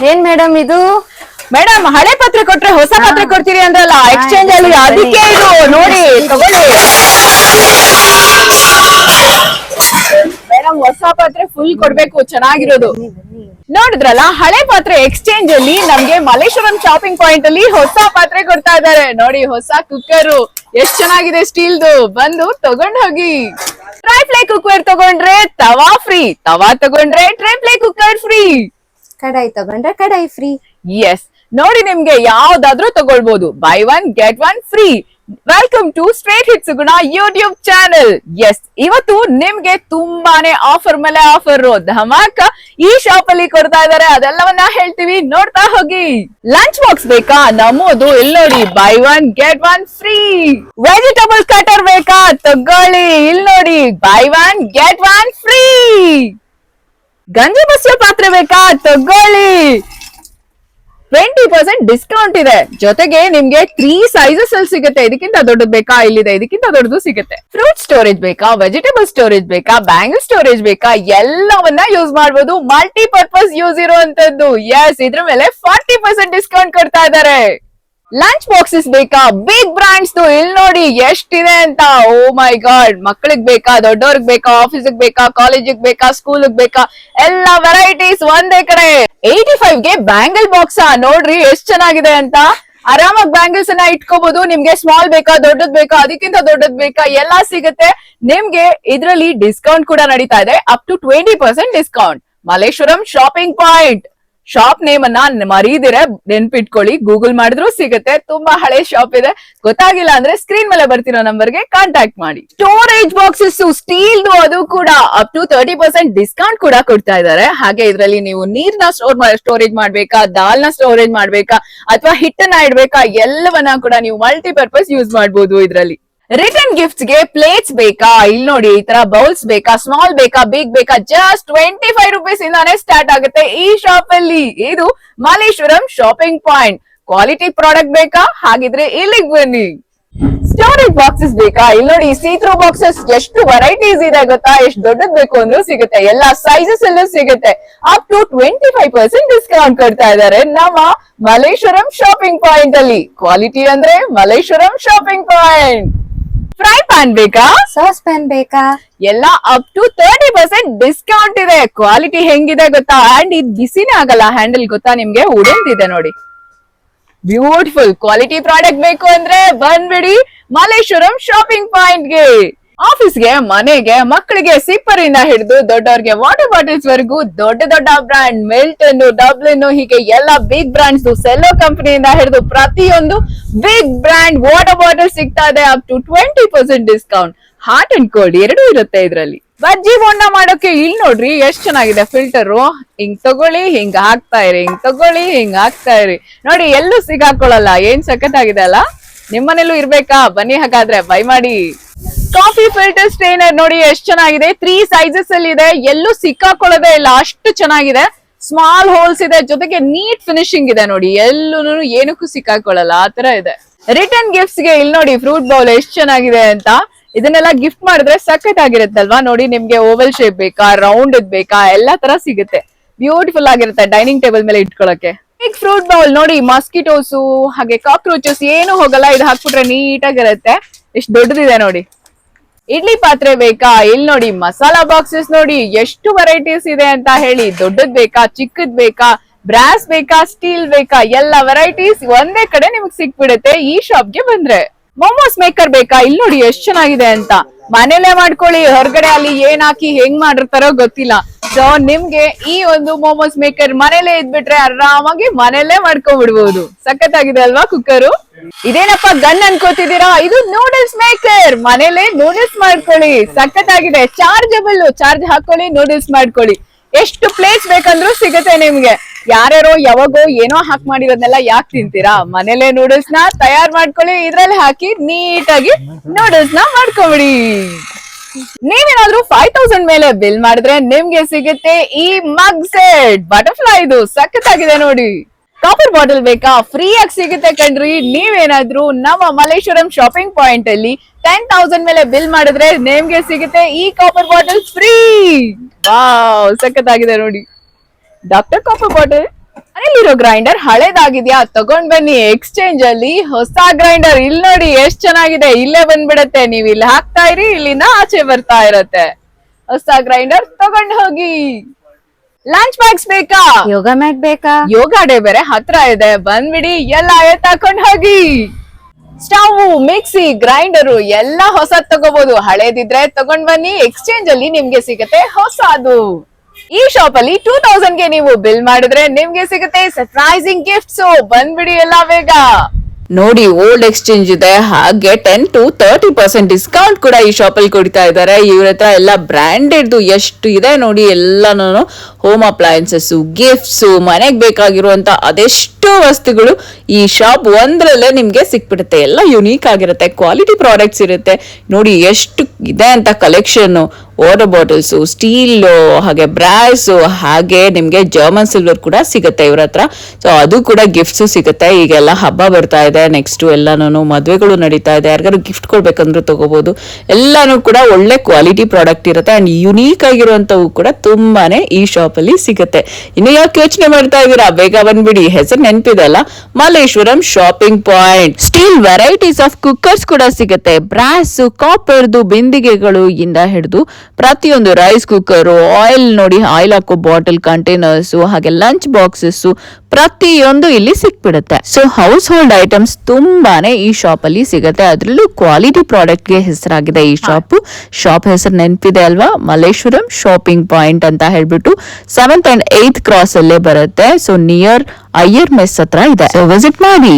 ಏನ್ ಮೇಡಮ್ ಇದು? ಮೇಡಮ್ ಹಳೆ ಪತ್ರ ಕೊಟ್ರೆ ಹೊಸ ಪತ್ರ ಕೊಡ್ತೀರಿ ಅಂದ್ರಲ್ಲ, ಎಕ್ಸ್ಚೇಂಜ್ ಅಲ್ಲಿ ಅದಕ್ಕೆ ಇದು ನೋಡಿ ತಗೊಳ್ಳಿ. ಮೇಡಮ್ ಹೊಸ ಪಾತ್ರೆ ಫುಲ್ ಕೊಡ್ಬೇಕು, ಚೆನ್ನಾಗಿರೋದು. ನೋಡಿದ್ರಲ್ಲ, ಹಳೆ ಪಾತ್ರೆ ಎಕ್ಸ್ಚೇಂಜ್ ಅಲ್ಲಿ ನಮ್ಗೆ ಮಲ್ಲೇಶ್ವರಂ ಶಾಪಿಂಗ್ ಪಾಯಿಂಟ್ ಅಲ್ಲಿ ಹೊಸ ಪಾತ್ರೆ ಕೊಡ್ತಾ ಇದಾರೆ. ನೋಡಿ ಹೊಸ ಕುಕ್ಕರ್ ಎಷ್ಟ್ ಚೆನ್ನಾಗಿದೆ, ಸ್ಟೀಲ್ದು. ಬಂದು ತಗೊಂಡ್ ಹೋಗಿ. ಟ್ರೈ ಫ್ಲೈ ಕುಕ್ಕರ್ ತಗೊಂಡ್ರೆ ತವಾ ಫ್ರೀ, ತವಾ ತಗೊಂಡ್ರೆ ಟ್ರೈ ಫ್ಲೈ ಕುಕ್ಕರ್ ಫ್ರೀ, ಕಡಾಯಿ ತಗೊಂಡ್ರೆ ಕಡಾಯಿ ಫ್ರೀ. ಎಸ್, ನೋಡಿ ನಿಮ್ಗೆ ಯಾವ್ದಾದ್ರೂ ತಗೊಳ್ಬಹುದು. Buy one get one free. Welcome to straight hits ಗುಣ ಯೂಟ್ಯೂಬ್ ಚಾನೆಲ್. ಎಸ್, ಇವತ್ತು ನಿಮ್ಗೆ ತುಂಬಾನೇ ಆಫರ್ ಮೇಲೆ ಆಫರ್ ಧಮಾಕ ಈ ಶಾಪ್ ಅಲ್ಲಿ ಕೊಡ್ತಾ ಇದಾರೆ. ಅದೆಲ್ಲವನ್ನ ಹೇಳ್ತೀವಿ, ನೋಡ್ತಾ ಹೋಗಿ. ಲಂಚ್ ಬಾಕ್ಸ್ ಬೇಕಾ? ನಮ್ಮದು ಇಲ್ಲಿ ನೋಡಿ, by one get one free. Vegetable cutter ಬೇಕಾ? ತಗೊಳ್ಳಿ, ಇಲ್ಲಿ ನೋಡಿ, by one get one free. ಗಂಜಿ ಬಸಿಯೋ ಪಾತ್ರೆ ಬೇಕಾ? ತಗೊಳ್ಳಿ, 20% ಡಿಸ್ಕೌಂಟ್ ಇದೆ. ಜೊತೆಗೆ ನಿಮ್ಗೆ 3 ಸೈಜಸ್ ಅಲ್ಲಿ ಸಿಗುತ್ತೆ. ಇದಕ್ಕಿಂತ ದೊಡ್ಡದು ಬೇಕಾ? ಇಲ್ಲಿದೆ, ಇದಕ್ಕಿಂತ ದೊಡ್ಡದು ಸಿಗುತ್ತೆ. ಫ್ರೂಟ್ ಸ್ಟೋರೇಜ್ ಬೇಕಾ? ವೆಜಿಟೇಬಲ್ ಸ್ಟೋರೇಜ್ ಬೇಕಾ? ಬ್ಯಾಂಗಲ್ ಸ್ಟೋರೇಜ್ ಬೇಕಾ? ಎಲ್ಲವನ್ನ ಯೂಸ್ ಮಾಡಬಹುದು. ಮಲ್ಟಿ ಪರ್ಪಸ್ ಯೂಸ್ ಇರುವಂತದ್ದು. ಎಸ್, ಇದ್ರ ಮೇಲೆ 40% ಡಿಸ್ಕೌಂಟ್ ಕೊಡ್ತಾ ಇದ್ದಾರೆ. ಲಂಚ್ ಬಾಕ್ಸಸ್ ಬೇಕಾ? ಬಿಗ್ ಬ್ರಾಂಡ್ಸ್ ಇಲ್ಲಿ ನೋಡಿ ಎಷ್ಟಿದೆ ಅಂತ. ಓ ಮೈ ಗಾಡ್, ಮಕ್ಕಳಿಗೆ ಬೇಕಾ? ದೊಡ್ಡವ್ರಿಗೆ ಬೇಕಾ? ಆಫೀಸಿಗೆ ಬೇಕಾ? ಕಾಲೇಜಿಗೆ ಬೇಕಾ? ಸ್ಕೂಲಿಗೆ ಬೇಕಾ? ಎಲ್ಲ ವೆರೈಟೀಸ್ ಒಂದೇ ಕಡೆ. 85ಗೆ ಬ್ಯಾಂಗಲ್ ಬಾಕ್ಸ್ ನೋಡ್ರಿ ಎಷ್ಟ್ ಚೆನ್ನಾಗಿದೆ ಅಂತ. ಆರಾಮಾಗಿ ಬ್ಯಾಂಗಲ್ಸ್ ಅನ್ನ ಇಟ್ಕೋಬಹುದು. ನಿಮ್ಗೆ ಸ್ಮಾಲ್ ಬೇಕಾ? ದೊಡ್ಡದ್ ಬೇಕಾ? ಅದಕ್ಕಿಂತ ದೊಡ್ಡದ್ ಬೇಕಾ? ಎಲ್ಲಾ ಸಿಗುತ್ತೆ ನಿಮ್ಗೆ. ಇದ್ರಲ್ಲಿ ಡಿಸ್ಕೌಂಟ್ ಕೂಡ ನಡೀತಾ ಇದೆ, up to 20% discount. Malleshwaram shopping point. Shop name ಅನ್ನ ಮರೀದಿರೆ ನೆನ್ಪಿಟ್ಕೊಳ್ಳಿ, ಗೂಗಲ್ ಮಾಡಿದ್ರು ಸಿಗುತ್ತೆ. ತುಂಬಾ ಹಳೆ ಶಾಪ್ ಇದೆ. ಗೊತ್ತಾಗಿಲ್ಲ ಅಂದ್ರೆ ಸ್ಕ್ರೀನ್ ಮೇಲೆ ಬರ್ತಿರೋ ನಂಬರ್ಗೆ ಕಾಂಟ್ಯಾಕ್ಟ್ ಮಾಡಿ. ಸ್ಟೋರೇಜ್ ಬಾಕ್ಸಸ್ ಸ್ಟೀಲ್, ಅದು ಕೂಡ ಅಪ್ ಟು 30% ಡಿಸ್ಕೌಂಟ್ ಕೂಡ ಕೊಡ್ತಾ ಇದ್ದಾರೆ. ಹಾಗೆ ಇದರಲ್ಲಿ ನೀವು ನೀರ್ನ ಸ್ಟೋರೇಜ್ ಮಾಡ್ಬೇಕಾ, ದಾಲ್ನ ಸ್ಟೋರೇಜ್ ಮಾಡ್ಬೇಕಾ, ಅಥವಾ ಹಿಟ್ಟನ್ನ ಇಡ್ಬೇಕಾ, ಎಲ್ಲವನ್ನ ಕೂಡ ನೀವು ಮಲ್ಟಿಪರ್ಪಸ್ ಯೂಸ್ ಮಾಡಬಹುದು ಇದರಲ್ಲಿ. ರಿಟರ್ನ್ ಗಿಫ್ಟ್ಸ್ ಗೆ ಪ್ಲೇಟ್ಸ್ ಬೇಕಾ? ಇಲ್ಲಿ ನೋಡಿ, ಈ ತರ ಬೌಲ್ಸ್ ಬೇಕಾ? ಸ್ಮಾಲ್ ಬೇಕಾ? ಬಿಗ್ ಬೇಕಾ? ಜಸ್ಟ್ 25 ರುಪೀಸ್ ಇಂದಾನೆ ಸ್ಟಾರ್ಟ್ ಆಗುತ್ತೆ ಈ ಶಾಪ್ ಅಲ್ಲಿ. ಇದು Malleshwaram shopping point. Quality product ಬೇಕಾ? ಹಾಗಿದ್ರೆ ಇಲ್ಲಿಗೆ ಬನ್ನಿ. ಸ್ಟೋರೇಜ್ ಬಾಕ್ಸಸ್ ಬೇಕಾ? ಇಲ್ಲಿ ನೋಡಿ, ಸೀತ್ರೂ ಬಾಕ್ಸಸ್ ಎಷ್ಟು ವೆರೈಟೀಸ್ ಇದೆ ಗೊತ್ತಾ? ಎಷ್ಟು ದೊಡ್ಡದ್ ಬೇಕು ಅಂದ್ರೂ ಸಿಗುತ್ತೆ. ಎಲ್ಲಾ ಸೈಜಸ್ ಅಲ್ಲೂ ಸಿಗುತ್ತೆ. ಅಪ್ ಟು 25% ಡಿಸ್ಕೌಂಟ್ ಕೊಡ್ತಾ ಇದ್ದಾರೆ ನಮ್ಮ ಮಲ್ಲೇಶ್ವರಂ ಶಾಪಿಂಗ್ ಪಾಯಿಂಟ್ ಅಲ್ಲಿ. ಕ್ವಾಲಿಟಿ ಅಂದ್ರೆ Malleshwaram shopping point. Fry PAN ಬೇಕಾ? ಸಾಸ್ ಪ್ಯಾನ್ ಬೇಕಾ? ಎಲ್ಲ ಅಪ್ ಟು 30% ಡಿಸ್ಕೌಂಟ್ ಇದೆ. ಕ್ವಾಲಿಟಿ ಹೆಂಗಿದೆ ಗೊತ್ತಾ? ಅಂಡ್ ಇದು ಬಿಸಿನೇ ಆಗಲ್ಲ. ಹ್ಯಾಂಡಲ್ ಗೊತ್ತಾ ನಿಮ್ಗೆ? ವುಡನ್ ಇದೆ ನೋಡಿ, ಬ್ಯೂಟಿಫುಲ್. ಕ್ವಾಲಿಟಿ ಪ್ರಾಡಕ್ಟ್ ಬೇಕು ಅಂದ್ರೆ ಬಂದ್ಬಿಡಿ ಮಲ್ಲೇಶ್ವರಂ ಶಾಪಿಂಗ್ ಪಾಯಿಂಟ್ ಗೆ. ಆಫೀಸ್ಗೆ, ಮನೆಗೆ, ಮಕ್ಕಳಿಗೆ ಸಿಪ್ಪರ್ ಇಂದ ಹಿಡಿದು ದೊಡ್ಡವ್ರಿಗೆ ವಾಟರ್ ಬಾಟಲ್ಸ್ ವರೆಗೂ ದೊಡ್ಡ ದೊಡ್ಡ ಬ್ರಾಂಡ್, ಮಿಲ್ಟನ್, ಡಬ್ಲಿನ್, ಹೀಗೆ ಎಲ್ಲ ಬಿಗ್ ಬ್ರಾಂಡ್ಸ್, ಸೆಲ್ಲೋ ಕಂಪನಿಯಿಂದ ಹಿಡಿದು ಪ್ರತಿಯೊಂದು ಬಿಗ್ ಬ್ರಾಂಡ್ ವಾಟರ್ ಬಾಟಲ್ ಸಿಗ್ತಾ ಇದೆ up to 20% discount. Hot and cold ಎರಡೂ ಇರುತ್ತೆ ಇದ್ರಲ್ಲಿ. ಬಜ್ಜಿ ಬೋಂಡ ಮಾಡೋಕೆ ಇಲ್ಲಿ ನೋಡ್ರಿ ಎಷ್ಟ್ ಚೆನ್ನಾಗಿದೆ ಫಿಲ್ಟರ್. ಹಿಂಗ್ ತಗೊಳ್ಳಿ, ಹಿಂಗ್ ಹಾಕ್ತಾ ಇರಿ, ಹಿಂಗ್ ತಗೊಳ್ಳಿ, ಹಿಂಗ್ ಹಾಕ್ತಾ ಇರಿ. ನೋಡಿ, ಎಲ್ಲೂ ಸಿಗಾಕೊಳ್ಳಲ್ಲ. ಏನ್ ಸಖತ್ತಾಗಿದೆ ಅಲ್ಲ? ನಿಮ್ಮನೇಲೂ ಇರ್ಬೇಕಾ? ಬನ್ನಿ ಹಾಗಾದ್ರೆ ಬೈ ಮಾಡಿ. ಕಾಫಿ ಫಿಲ್ಟರ್ ಸ್ಟ್ರೈನರ್ ನೋಡಿ ಎಷ್ಟ್ ಚೆನ್ನಾಗಿದೆ. 3 ಸೈಜಸ್ ಅಲ್ಲಿ ಇದೆ. ಎಲ್ಲೂ ಸಿಕ್ಕಾಕೊಳ್ಳೋದೇ ಇಲ್ಲ, ಅಷ್ಟು ಚೆನ್ನಾಗಿದೆ. ಸ್ಮಾಲ್ ಹೋಲ್ಸ್ ಇದೆ, ಜೊತೆಗೆ ನೀಟ್ ಫಿನಿಶಿಂಗ್ ಇದೆ. ನೋಡಿ, ಎಲ್ಲೂ ಏನಕ್ಕೂ ಸಿಕ್ಕಾಕೊಳ್ಳಲ್ಲ, ಆತರ ಇದೆ. ರಿಟರ್ನ್ ಗಿಫ್ಟ್ಸ್ ಗೆ ಇಲ್ಲಿ ನೋಡಿ, ಫ್ರೂಟ್ ಬೌಲ್ ಎಷ್ಟ್ ಚೆನ್ನಾಗಿದೆ ಅಂತ. ಇದನ್ನೆಲ್ಲ ಗಿಫ್ಟ್ ಮಾಡಿದ್ರೆ ಸಖತ್ ಆಗಿರುತ್ತಲ್ವಾ? ನೋಡಿ, ನಿಮ್ಗೆ ಓವಲ್ ಶೇಪ್ ಬೇಕಾ, ರೌಂಡ್ ಇದ್ ಬೇಕಾ, ಎಲ್ಲಾ ತರ ಸಿಗುತ್ತೆ. ಬ್ಯೂಟಿಫುಲ್ ಆಗಿರುತ್ತೆ ಡೈನಿಂಗ್ ಟೇಬಲ್ ಮೇಲೆ ಇಟ್ಕೊಳಕ್ಕೆ. ಬಿಗ್ ಫ್ರೂಟ್ ಬೌಲ್ ನೋಡಿ, ಮಾಸ್ಕಿಟೋಸು ಹಾಗೆ ಕಾಕ್ರೋಚಸ್ ಏನು ಹೋಗಲ್ಲ. ಇದು ಹಾಕ್ಬಿಟ್ರೆ ನೀಟ್ ಆಗಿರುತ್ತೆ. ಎಷ್ಟು ದೊಡ್ಡದಿದೆ ನೋಡಿ. ಇಡ್ಲಿ ಪಾತ್ರೆ ಬೇಕಾ? ಇಲ್ಲಿ ನೋಡಿ, ಮಸಾಲಾ ಬಾಕ್ಸಸ್ ನೋಡಿ ಎಷ್ಟು ವೆರೈಟೀಸ್ ಇದೆ ಅಂತ ಹೇಳಿ. ದೊಡ್ಡದ್ ಬೇಕಾ? ಚಿಕ್ಕದ್ ಬೇಕಾ? ಬ್ರಾಸ್ ಬೇಕಾ? ಸ್ಟೀಲ್ ಬೇಕಾ? ಎಲ್ಲ ವೆರೈಟೀಸ್ ಒಂದೇ ಕಡೆ ನಿಮಗ್ ಸಿಕ್ಬಿಡುತ್ತೆ ಈ ಶಾಪ್ಗೆ ಬಂದ್ರೆ. ಮೋಮೋಸ್ ಮೇಕರ್ ಬೇಕಾ? ಇಲ್ಲಿ ನೋಡಿ ಎಷ್ಟ್ ಚೆನ್ನಾಗಿದೆ ಅಂತ. ಮನೇಲೆ ಮಾಡ್ಕೊಳ್ಳಿ, ಹೊರಗಡೆ ಅಲ್ಲಿ ಏನ್ ಹಾಕಿ ಹೆಂಗ್ ಮಾಡಿರ್ತಾರೋ ಗೊತ್ತಿಲ್ಲ. ಸೊ ನಿಮ್ಗೆ ಈ ಒಂದು ಮೋಮೋಸ್ ಮೇಕರ್ ಮನೇಲೆ ಇದ್ಬಿಟ್ರೆ ಆರಾಮಾಗಿ ಮನೇಲೆ ಮಾಡ್ಕೊಂಡ್ಬಿಡ್ಬಹುದು. ಸಖತ್ತಾಗಿದೆ ಅಲ್ವಾ ಕುಕ್ಕರು? ಇದೇನಪ್ಪ ಗನ್ ಅನ್ಕೋತಿದ್ದೀರಾ? ಇದು ನೂಡಲ್ಸ್ ಮೇಕರ್. ಮನೇಲೆ ನೂಡಲ್ಸ್ ಮಾಡ್ಕೊಳ್ಳಿ, ಸಖತ್ತಾಗಿದೆ. ಚಾರ್ಜಬಲ್, ಚಾರ್ಜ್ ಹಾಕೊಳ್ಳಿ, ನೂಡಲ್ಸ್ ಮಾಡ್ಕೊಳ್ಳಿ. ಎಷ್ಟು ಪ್ಲೇಟ್ಸ್ ಬೇಕಂದ್ರೂ ಸಿಗುತ್ತೆ ನಿಮ್ಗೆ. ಯಾರ್ಯಾರೋ ಯಾವಾಗೋ ಏನೋ ಹಾಕಿ ಮಾಡಿರೋದನ್ನೆಲ್ಲ ಯಾಕೆ ತಿಂತೀರಾ? ಮನೇಲೆ ನೂಡಲ್ಸ್ ನ ತಯಾರ್ ಮಾಡ್ಕೊಳ್ಳಿ, ಇದ್ರಲ್ಲಿ ಹಾಕಿ ನೀಟಾಗಿ ನೂಡಲ್ಸ್ ನ ಮಾಡ್ಕೊಬಿಡಿ. ನೀವೇನಾದ್ರೂ 5000 ಮೇಲೆ ಬಿಲ್ ಮಾಡಿದ್ರೆ ನಿಮ್ಗೆ ಸಿಗುತ್ತೆ ಈ ಮಗ್ ಸೆಟ್. ಬಟರ್ಫ್ಲೈ ಇದು ಸಖತ್ತಾಗಿದೆ ನೋಡಿ. ಕಾಪರ್ ಬಾಟಲ್ ಬೇಕಾ? ಫ್ರೀ ಆಗಿ ಸಿಗುತ್ತೆ ಕಣ್ರಿ. ನೀವೇನಾದ್ರೂ ನಮ್ಮ ಮಲ್ಲೇಶ್ವರಂ ಶಾಪಿಂಗ್ ಪಾಯಿಂಟ್ ಅಲ್ಲಿ 10,000 ಮೇಲೆ ಬಿಲ್ ಮಾಡಿದ್ರೆ ನಿಮ್ಗೆ ಸಿಗುತ್ತೆ ಈ ಕಾಪರ್ ಬಾಟಲ್ ಫ್ರೀ. ವಾವ್, ಸಖತ್ತಾಗಿದೆ ನೋಡಿ. Doctor copper bottle. ಮನೇಲಿ ಇರೋ ಗ್ರೈಂಡರ್ ಹಳೇದಾಗಿದ್ಯಾ ತಗೊಂಡ್ ಬನ್ನಿ ಎಕ್ಸ್ಚೇಂಜ್ ಅಲ್ಲಿ ಹೊಸ ಗ್ರೈಂಡರ್ ಇಲ್ಲಿ ನೋಡಿ ಎಷ್ಟ್ ಚೆನ್ನಾಗಿದೆ, ಇಲ್ಲೇ ಬಂದ್ಬಿಡತ್ತೆ, ನೀವ್ ಇಲ್ಲಿ ಹಾಕ್ತಾ ಇರಿ, ಇಲ್ಲಿಂದ ಆಚೆ ಬರ್ತಾ ಇರತ್ತೆ. ಹೊಸ ಗ್ರೈಂಡರ್ ತಗೊಂಡ್ ಹೋಗಿ. ಲಂಚ್ ಬಾಕ್ಸ್ ಬೇಕಾ? ಯೋಗ ಮ್ಯಾಟ್ ಬೇಕಾ? ಯೋಗ ಡೇ ಬೇರೆ ಹತ್ರ ಇದೆ, ಬಂದ್ಬಿಡಿ, ಎಲ್ಲ ಎತ್ತಾಕೊಂಡ್ ಹೋಗಿ. ಸ್ಟವ್, ಮಿಕ್ಸಿ, ಗ್ರೈಂಡರು ಎಲ್ಲ ಹೊಸದ್ ತಗೋಬಹುದು. ಹಳೇದಿದ್ರೆ ತಗೊಂಡ್ ಬನ್ನಿ, ಎಕ್ಸ್ಚೇಂಜ್ ಅಲ್ಲಿ ನಿಮ್ಗೆ ಸಿಗತ್ತೆ ಹೊಸದು. ಈ ಶಾಪ್ ಅಲ್ಲಿ 2000 ಗೆ ನೀವು ಬಿಲ್ ಮಾಡಿದ್ರೆ ನಿಮ್ಗೆ ಸಿಗುತ್ತೆ ಸರ್ಪ್ರೈಸಿಂಗ್ ಗಿಫ್ಟ್ಸ್. ಬಂದ್ಬಿಡಿ ಎಲ್ಲ ಬೇಗ. ನೋಡಿ, ಓಲ್ಡ್ ಎಕ್ಸ್ಚೇಂಜ್ ಇದೆ, ಹಾಗೆ 10 to 30% ಡಿಸ್ಕೌಂಟ್ ಕೂಡ ಈ ಶಾಪ್ ಅಲ್ಲಿ ಕೊಡ್ತಾ ಇದ್ದಾರೆ. ಇವ್ರ ಹತ್ರ ಎಲ್ಲ ಬ್ರಾಂಡೆಡ್ ಎಷ್ಟು ಇದೆ ನೋಡಿ, ಎಲ್ಲಾನು ಹೋಮ್ ಅಪ್ಲಯನ್ಸಸ್, ಗಿಫ್ಟ್ಸ್, ಮನೆಗೆ ಬೇಕಾಗಿರುವಂತ ಅದೆಷ್ಟು ವಸ್ತುಗಳು ಈ ಶಾಪ್ ಒಂದ್ರಲ್ಲೇ ನಿಮ್ಗೆ ಸಿಕ್ಬಿಡುತ್ತೆ. ಎಲ್ಲ ಯುನೀಕ್ ಆಗಿರುತ್ತೆ, ಕ್ವಾಲಿಟಿ ಪ್ರಾಡಕ್ಟ್ಸ್ ಇರುತ್ತೆ. ನೋಡಿ ಎಷ್ಟು ಇದೆ ಅಂತ ಕಲೆಕ್ಷನ್. ವಾಟರ್ ಬಾಟಲ್ಸ್, ಸ್ಟೀಲ್, ಹಾಗೆ ಬ್ರಾಸ್, ಹಾಗೆ ನಿಮ್ಗೆ ಜರ್ಮನ್ ಸಿಲ್ವರ್ ಕೂಡ ಸಿಗುತ್ತೆ ಇವ್ರ ಹತ್ರ. ಸೊ ಅದು ಕೂಡ ಗಿಫ್ಟ್ಸ್ ಸಿಗುತ್ತೆ. ಈಗೆಲ್ಲ ಹಬ್ಬ ಬರ್ತಾ ಇದೆ, ನೆಕ್ಸ್ಟ್ ಎಲ್ಲಾನು ಮದ್ವೆಗಳು ನಡೀತಾ ಇದೆ, ಯಾರಿಗಾರು ಗಿಫ್ಟ್ ಕೊಡ್ಬೇಕಂದ್ರೂ ತಗೋಬಹುದು. ಎಲ್ಲಾನು ಕೂಡ ಒಳ್ಳೆ ಕ್ವಾಲಿಟಿ ಪ್ರಾಡಕ್ಟ್ ಇರುತ್ತೆ ಅಂಡ್ ಯುನೀಕ್ ಆಗಿರುವಂತವು ಕೂಡ ತುಂಬಾನೇ ಈ ಶಾಪ್ ಅಲ್ಲಿ ಸಿಗುತ್ತೆ. ಇನ್ನು ಯಾಕೆ ಯೋಚನೆ ಮಾಡ್ತಾ ಇದೀರಾ, ಬೇಗ ಬಂದ್ಬಿಡಿ. ಹೆಸರು ನೆನಪಿದೆ ಅಲ್ಲ, Malleshwaram shopping point. Steel varieties of cookers ಕೂಡ ಸಿಗುತ್ತೆ. ಬ್ರಾಸ್, ಕಾಪರ್ದು ಬಿಂದಿಗೆಗಳು ಇಂದ ಹಿಡಿದು ಪ್ರತಿಯೊಂದು ರೈಸ್ ಕುಕ್ಕರ್, ಆಯಿಲ್ ನೋಡಿ, ಆಯಿಲ್ ಹಾಕೋ ಬಾಟಲ್ ಕಂಟೈನರ್ಸ್, ಹಾಗೆ ಲಂಚ್ ಬಾಕ್ಸಸ್ ಪ್ರತಿಯೊಂದು ಇಲ್ಲಿ ಸಿಕ್ಬಿಡುತ್ತೆ. ಸೊ ಹೌಸ್ ಹೋಲ್ಡ್ ಐಟಮ್ಸ್ ತುಂಬಾನೇ ಈ ಶಾಪ್ ಅಲ್ಲಿ ಸಿಗುತ್ತೆ. ಅದ್ರಲ್ಲೂ ಕ್ವಾಲಿಟಿ ಪ್ರಾಡಕ್ಟ್ ಗೆ ಹೆಸರಾಗಿದೆ ಈ ಶಾಪ್. ಶಾಪ್ ಹೆಸರು ನೆನಪಿದೆ ಅಲ್ವಾ, ಮಲ್ಲೇಶ್ವರಂ ಶಾಪಿಂಗ್ ಪಾಯಿಂಟ್ ಅಂತ ಹೇಳ್ಬಿಟ್ಟು 7th and 8th ಕ್ರಾಸ್ ಅಲ್ಲೇ ಬರುತ್ತೆ. ಸೊ ನಿಯರ್ ಅಯ್ಯರ್ ಮೆಸ್ ಹತ್ರ ಇದೆ. ಸೊ ವಿಸಿಟ್ ಮಾಡಿ.